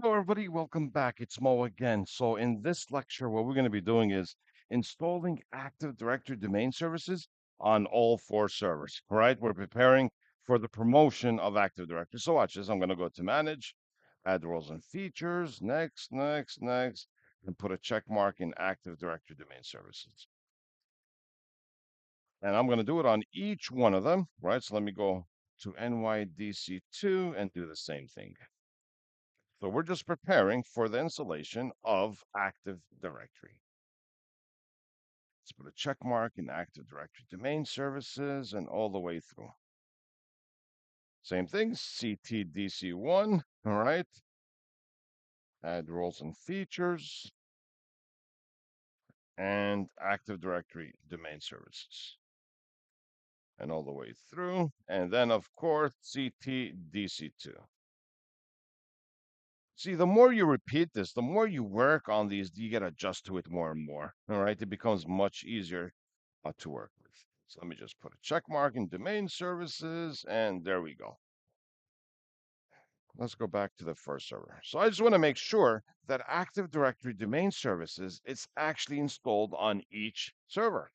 Hello, everybody. Welcome back. It's Mo again. So, in this lecture, what we're going to be doing is installing Active Directory domain services on all four servers. All right. We're preparing for the promotion of Active Directory. So, watch this. I'm going to go to Manage, add roles and features, next, next, next, and put a check mark in Active Directory domain services. And I'm going to do it on each one of them. Right. So, let me go to NYDC2 and do the same thing. So we're just preparing for the installation of Active Directory. Let's put a check mark in Active Directory domain services and all the way through. Same thing, CTDC1, all right. Add roles and features and Active Directory domain services. And all the way through. And then, of course, CTDC2. See, the more you repeat this, the more you work on these, you get adjust to it more and more. All right. It becomes much easier to work with. So let me just put a check mark in domain services, and there we go. Let's go back to the first server. So I just want to make sure that Active Directory domain services is actually installed on each server.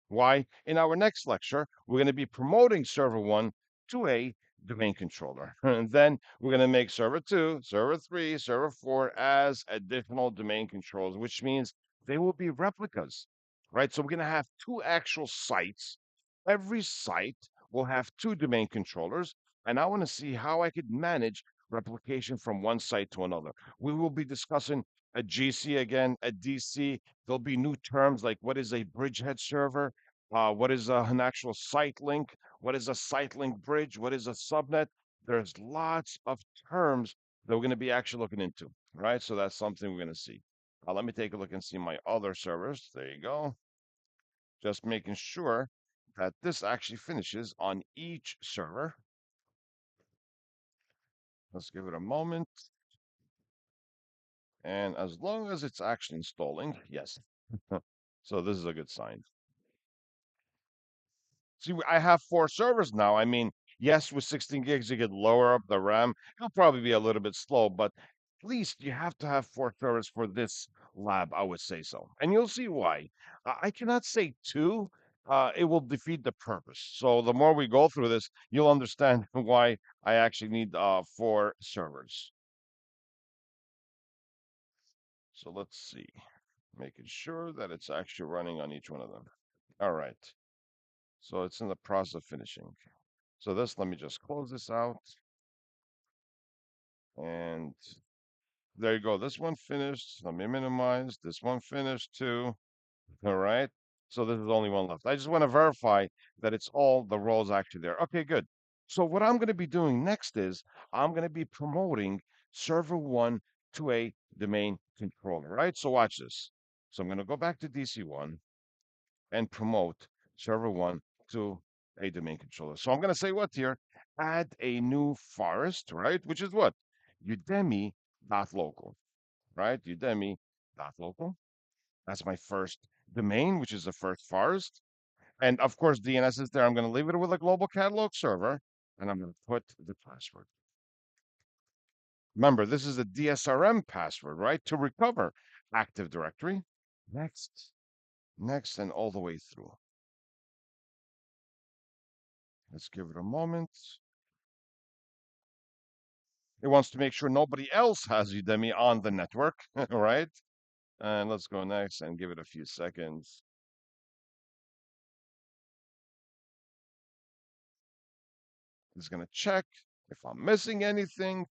Why? In our next lecture, we're going to be promoting server one to a domain controller. And then we're going to make server two, server three, server four as additional domain controllers, which means they will be replicas, right? So we're going to have two actual sites. Every site will have two domain controllers. And I want to see how I could manage replication from one site to another. We will be discussing a GC again, a DC. There'll be new terms like what is a bridgehead server, what is an actual site link, what is a site link bridge, what is a subnet. There's lots of terms that we're going to be actually looking into, right? So that's something we're going to see. Let me take a look and see my other servers. There you go. Just making sure that this actually finishes on each server. Let's give it a moment. And as long as it's actually installing, yes. So this is a good sign. See, I have four servers now. I mean, yes, with 16 gigs, you could lower up the RAM. It'll probably be a little bit slow, but at least you have to have four servers for this lab, I would say so. And you'll see why. I cannot say two. It will defeat the purpose. So the more we go through this, you'll understand why I actually need four servers. So let's see, making sure that it's actually running on each one of them. All right. So it's in the process of finishing. So this, let me just close this out. And there you go. This one finished. Let me minimize. This one finished too. All right. So this is only one left. I just want to verify that it's all the roles actually there. Okay, good. So what I'm going to be doing next is I'm going to be promoting server one to a domain controller, right? So watch this. So I'm going to go back to DC1 and promote server one to a domain controller. So I'm going to say what here? Add a new forest, right? Which is what? Udemy.local, right? Udemy.local. That's my first domain, which is the first forest. And of course, DNS is there. I'm going to leave it with a global catalog server, and I'm going to put the password. Remember, this is a DSRM password, right? To recover Active Directory. Next, next, and all the way through. Let's give it a moment. It wants to make sure nobody else has Udemy on the network, right? And let's go next and give it a few seconds. It's going to check if I'm missing anything,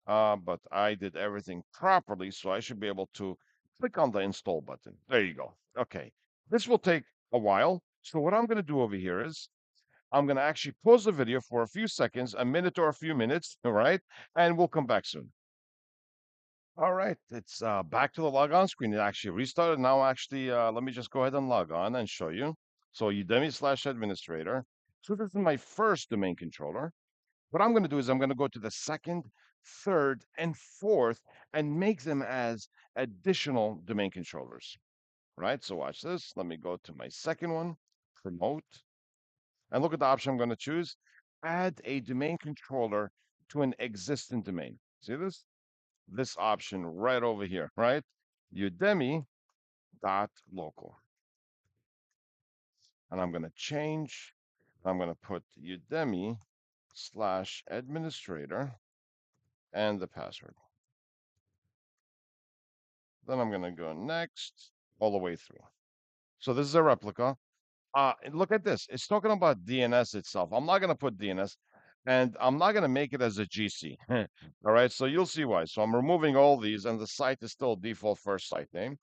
but I did everything properly, so I should be able to click on the install button. There you go. Okay, this will take a while. So what I'm going to do over here is I'm going to actually pause the video for a few seconds, a minute or a few minutes, all right? And we'll come back soon. All right, it's back to the log on screen. It actually restarted. Now, actually, let me just go ahead and log on and show you. So Udemy/administrator. So this is my first domain controller. What I'm going to do is I'm going to go to the second, third, and fourth and make them as additional domain controllers, right? So watch this. Let me go to my second one, promote, and look at the option I'm going to choose. Add a domain controller to an existing domain. See this? this option right over here, right? Udemy.local. And I'm going to change. I'm going to put Udemy/administrator and the password. Then I'm going to go next all the way through. So this is a replica. And look at this. It's talking about DNS itself. I'm not going to put DNS, and I'm not going to make it as a GC. All right. So you'll see why. So I'm removing all these, and the site is still default first site name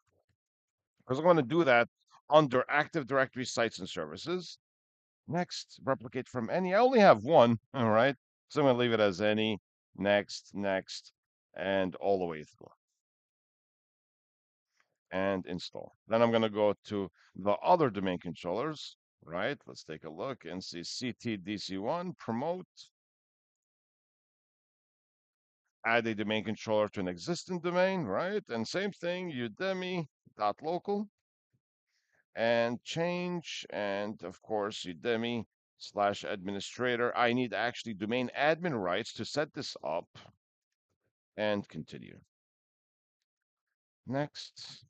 because I'm going to do that under Active Directory sites and services. Next, replicate from any. I only have one. All right. So I'm going to leave it as any. Next, and all the way through. And install. Then I'm going to go to the other domain controllers, right? Let's take a look and see CTDC1, promote, add a domain controller to an existing domain, right? And same thing, Udemy.local and change. And of course, Udemy/administrator. I need actually domain admin rights to set this up and continue. Next.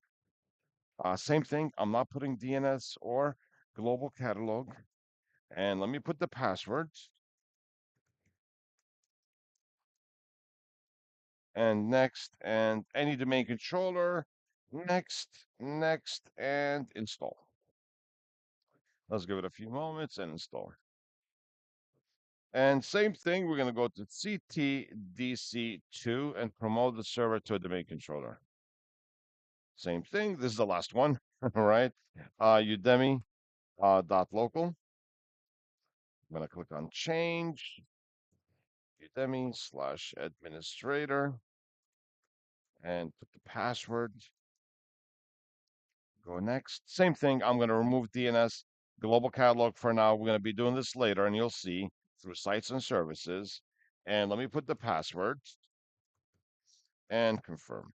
Same thing. I'm not putting DNS or global catalog. And let me put the password and next and any domain controller, next, and install. Let's give it a few moments and install. And same thing, we're going to go to CTDC2 and promote the server to a domain controller. Same thing. This is the last one, all right? Udemy .local. I'm going to click on change. Udemy/administrator and put the password. Go next. Same thing. I'm going to remove DNS global catalog for now. We're going to be doing this later, and you'll see through sites and services. And let me put the password and confirm.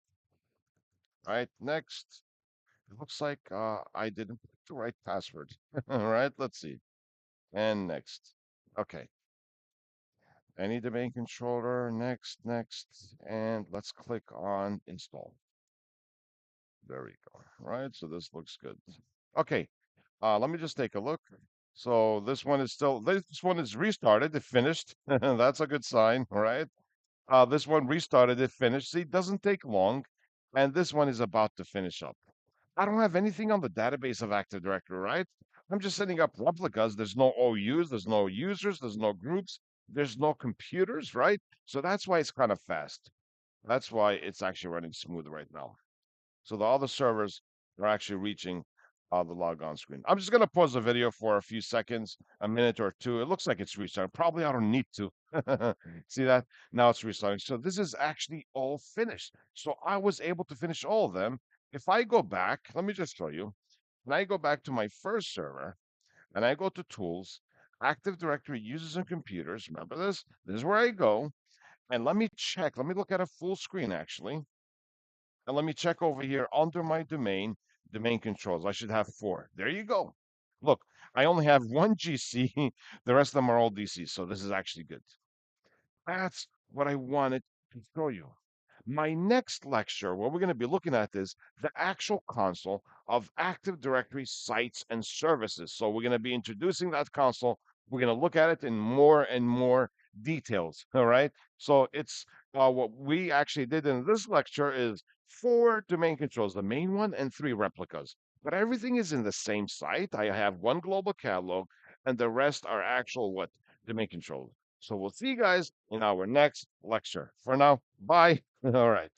All right. Next. It looks like I didn't put the right password. All right. Let's see. And next. Okay. Any domain controller. Next. And let's click on install. There we go. All right. So this looks good. Okay. Let me just take a look. So this one is still, this one is restarted. It finished. That's a good sign, right? This one restarted. It finished. See, it doesn't take long. And this one is about to finish up. I don't have anything on the database of Active Directory, right? I'm just setting up replicas. There's no OUs, there's no users, there's no groups, there's no computers, right? So that's why it's kind of fast. That's why it's actually running smooth right now. So the other servers are actually reaching the logon screen. I'm just going to pause the video for a few seconds, a minute or two. It looks like it's restarting. Probably I don't need to. See that? Now it's restarting. So this is actually all finished. So I was able to finish all of them. If I go back, let me just show you. When I go back to my first server and I go to Tools, Active Directory Users and Computers, remember this? This is where I go. And let me check. Let me look at a full screen actually. And let me check over here under my domain controls. I should have 4. There you go. Look, I only have one GC. The rest of them are all DC. So this is actually good. That's what I wanted to show you. My next lecture, what we're going to be looking at is the actual console of Active Directory sites and services. So we're going to be introducing that console. We're going to look at it in more and more details. All right. So it's what we actually did in this lecture is 4 domain controls, the main one and 3 replicas. But everything is in the same site. I have one global catalog, and the rest are actual what domain controls. So we'll see you guys in our next lecture. For now, bye. All right.